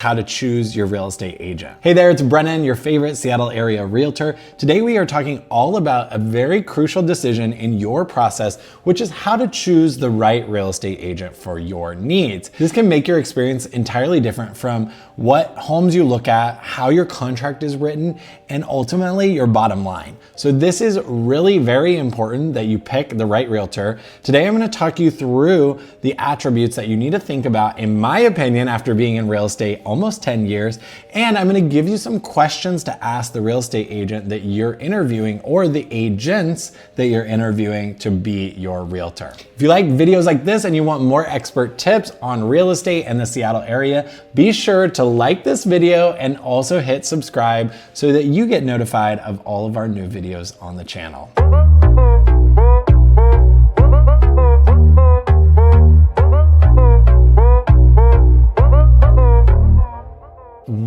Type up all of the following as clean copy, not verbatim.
How to choose your real estate agent. Hey there, it's Brennen, your favorite Seattle area realtor. Today we are talking all about a very crucial decision in your process, which is how to choose the right real estate agent for your needs. This can make your experience entirely different from what homes you look at, how your contract is written, and ultimately your bottom line. So this is really very important that you pick the right realtor. Today I'm going to talk you through the attributes that you need to think about, in my opinion, after being in real estate almost 10 years. And I'm gonna give you some questions to ask the real estate agent that you're interviewing or the agents that you're interviewing to be your realtor. If you like videos like this and you want more expert tips on real estate and the Seattle area, be sure to like this video and also hit subscribe so that you get notified of all of our new videos on the channel.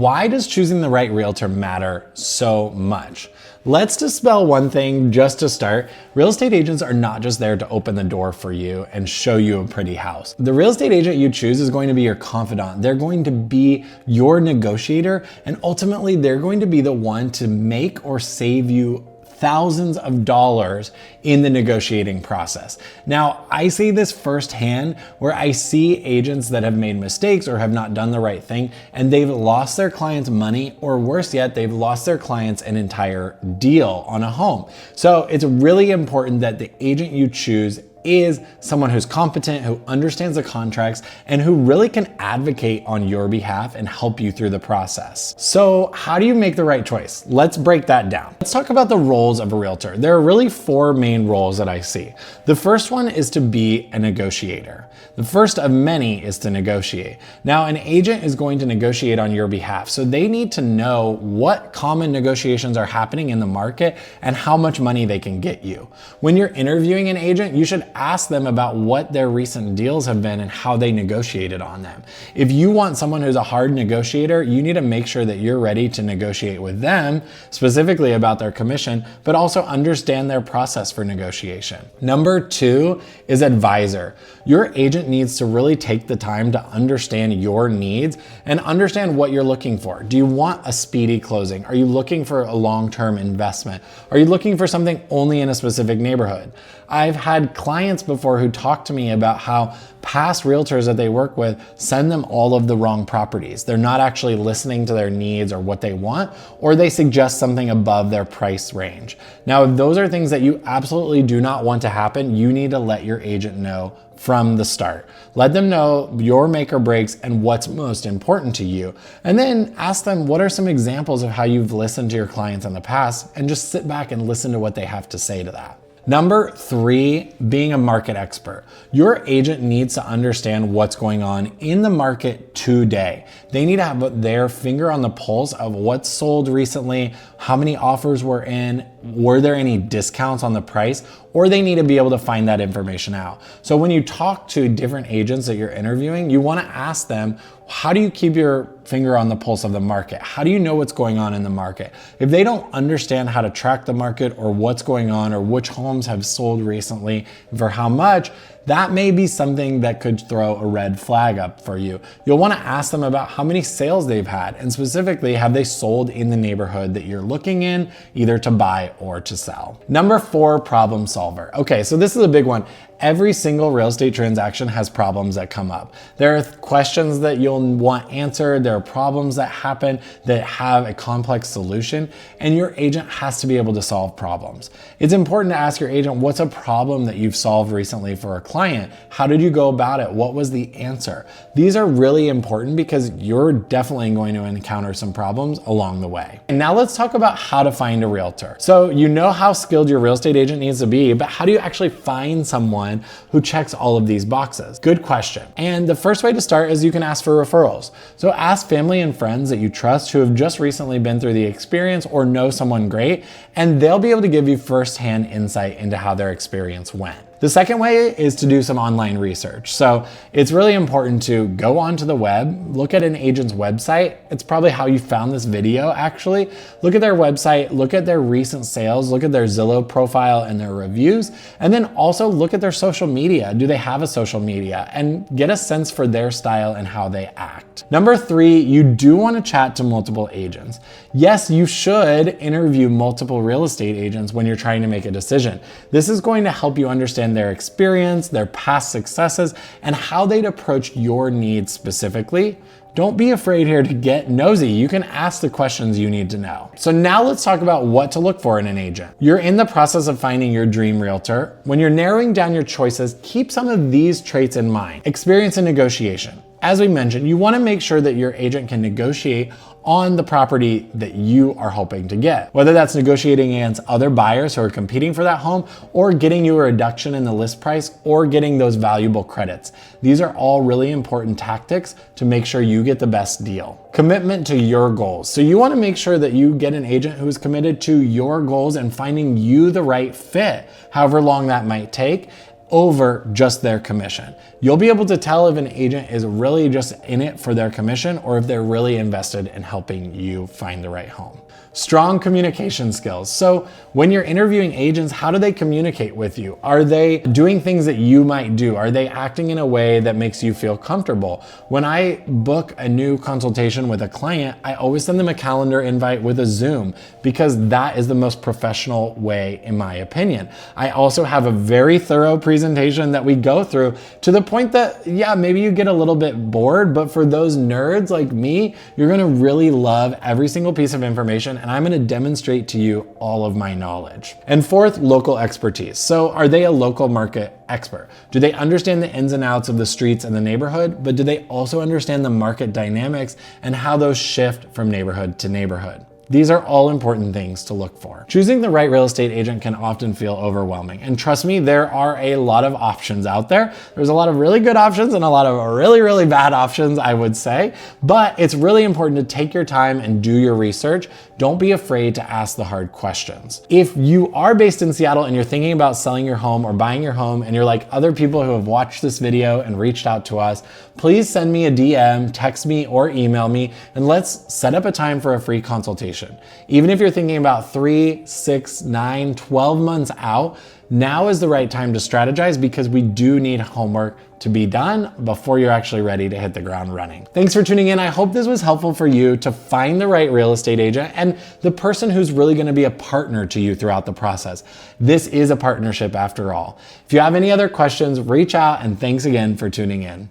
Why does choosing the right realtor matter so much? Let's dispel one thing just to start. Real estate agents are not just there to open the door for you and show you a pretty house. The real estate agent you choose is going to be your confidant. They're going to be your negotiator, and ultimately they're going to be the one to make or save you thousands of dollars in the negotiating process. Now, I see this firsthand where I see agents that have made mistakes or have not done the right thing, and they've lost their clients money, or worse yet, they've lost their clients an entire deal on a home. So it's really important that the agent you choose is someone who's competent, who understands the contracts, and who really can advocate on your behalf and help you through the process. So how do you make the right choice? Let's break that down. Let's talk about the roles of a realtor. There are really four main roles that I see. The first one is to be a negotiator. The first of many is to negotiate. Now, an agent is going to negotiate on your behalf, so they need to know what common negotiations are happening in the market and how much money they can get you. When you're interviewing an agent, you should ask them about what their recent deals have been and how they negotiated on them. If you want someone who's a hard negotiator, you need to make sure that you're ready to negotiate with them, specifically about their commission, but also understand their process for negotiation. Number two is advisor. Your agent needs to really take the time to understand your needs and understand what you're looking for. Do you want a speedy closing? Are you looking for a long-term investment? Are you looking for something only in a specific neighborhood? I've had clients before who talk to me about how past realtors that they work with send them all of the wrong properties. They're not actually listening to their needs or what they want, or they suggest something above their price range. Now, if those are things that you absolutely do not want to happen, you need to let your agent know from the start. Let them know your make or breaks and what's most important to you. And then ask them, what are some examples of how you've listened to your clients in the past, and just sit back and listen to what they have to say to that. Number three, being a market expert. Your agent needs to understand what's going on in the market today. They need to have their finger on the pulse of what's sold recently, how many offers were in, were there any discounts on the price, or they need to be able to find that information out. So when you talk to different agents that you're interviewing, you want to ask them, how do you keep your finger on the pulse of the market? How do you know what's going on in the market? If they don't understand how to track the market or what's going on or which homes have sold recently and for how much, that may be something that could throw a red flag up for you. You'll want to ask them about how many sales they've had, and specifically, have they sold in the neighborhood that you're looking in, either to buy or to sell. Number four, problem solver. Okay, so this is a big one. Every single real estate transaction has problems that come up. There are questions that you'll want answered. There are problems that happen that have a complex solution, and your agent has to be able to solve problems. It's important to ask your agent, what's a problem that you've solved recently for a client? How did you go about it? What was the answer? These are really important because you're definitely going to encounter some problems along the way. And now let's talk about how to find a realtor. So you know how skilled your real estate agent needs to be, but how do you actually find someone who checks all of these boxes? Good question. And the first way to start is you can ask for referrals. So ask family and friends that you trust who have just recently been through the experience or know someone great, and they'll be able to give you firsthand insight into how their experience went. The second way is to do some online research. So it's really important to go onto the web, look at an agent's website. It's probably how you found this video actually. Look at their website, look at their recent sales, look at their Zillow profile and their reviews, and then also look at their social media. Do they have a social media? And get a sense for their style and how they act. Number 3, you do want to chat to multiple agents. Yes, you should interview multiple real estate agents when you're trying to make a decision. This is going to help you understand their experience, their past successes, and how they'd approach your needs specifically. Don't be afraid here to get nosy. You can ask the questions you need to know. So now let's talk about what to look for in an agent. You're in the process of finding your dream realtor. When you're narrowing down your choices, keep some of these traits in mind. Experience in negotiation. As we mentioned, you want to make sure that your agent can negotiate on the property that you are hoping to get. Whether that's negotiating against other buyers who are competing for that home, or getting you a reduction in the list price, or getting those valuable credits. These are all really important tactics to make sure you get the best deal. Commitment to your goals. So you want to make sure that you get an agent who is committed to your goals and finding you the right fit, however long that might take, over just their commission. You'll be able to tell if an agent is really just in it for their commission or if they're really invested in helping you find the right home. Strong communication skills. So when you're interviewing agents, how do they communicate with you? Are they doing things that you might do? Are they acting in a way that makes you feel comfortable? When I book a new consultation with a client, I always send them a calendar invite with a Zoom because that is the most professional way, in my opinion. I also have a very thorough presentation that we go through to the point that, yeah, maybe you get a little bit bored, but for those nerds like me, you're gonna really love every single piece of information, and I'm gonna demonstrate to you all of my knowledge. And fourth, local expertise. So are they a local market expert? Do they understand the ins and outs of the streets and the neighborhood, but do they also understand the market dynamics and how those shift from neighborhood to neighborhood? These are all important things to look for. Choosing the right real estate agent can often feel overwhelming. And trust me, there are a lot of options out there. There's a lot of really good options and a lot of really, really bad options, I would say. But it's really important to take your time and do your research. Don't be afraid to ask the hard questions. If you are based in Seattle and you're thinking about selling your home or buying your home and you're like other people who have watched this video and reached out to us, please send me a DM, text me, or email me, and let's set up a time for a free consultation. Even if you're thinking about 3, 6, 9, 12 months out, now is the right time to strategize because we do need homework to be done before you're actually ready to hit the ground running. Thanks for tuning in. I hope this was helpful for you to find the right real estate agent and the person who's really going to be a partner to you throughout the process. This is a partnership after all. If you have any other questions, reach out, and thanks again for tuning in.